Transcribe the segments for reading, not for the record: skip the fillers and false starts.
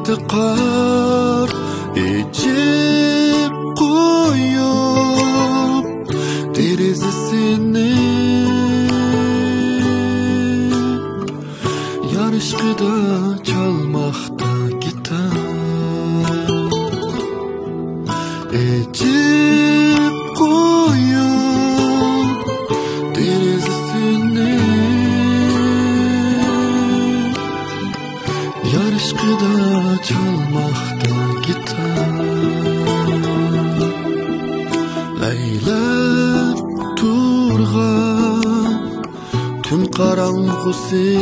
Eridi qar içip koyup derizesini yarışkıda çalmakta gitar. Içip koyup derizesini yarışkıda çalmakta gitar. Leylep turgan tün karangısı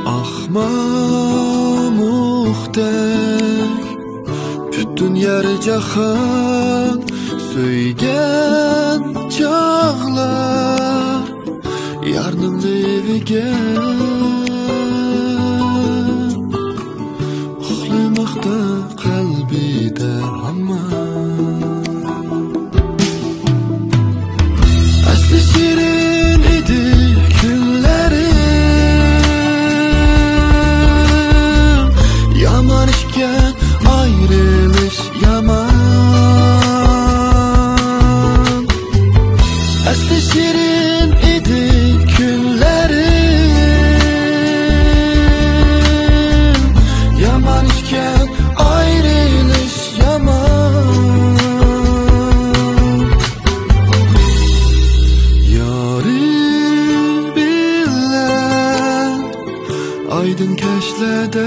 ahmamuhdek bütün yer jahan söygen çağlar yarnın eviga uxlamakta qalbida hamma. Asli shirin edi kunlarim, yaman ishgan ayrilish yaman. Asli shirin edi kunlarim, yaman ishgan ayrilish yaman. Yarim bilen aydın keşlede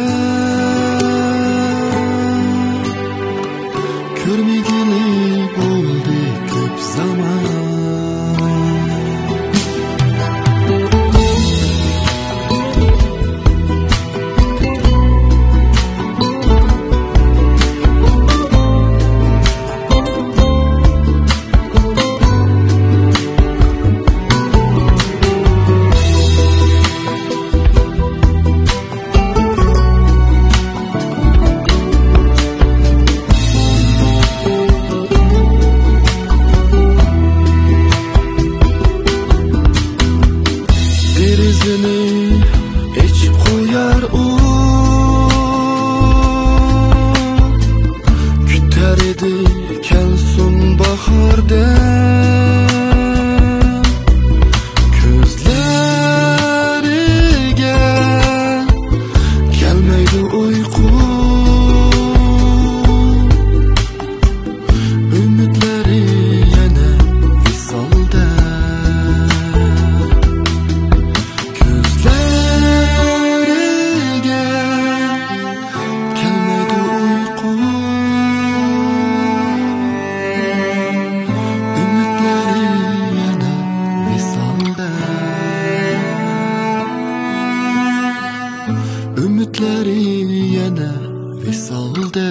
körmegili bo'ldi ko'p zaman. Derizini içip koyar o, küter edi kelsun baharda. Gözleriga gelmeydi uyku, ümitleri yana visolda. Ümitleri yana visolda.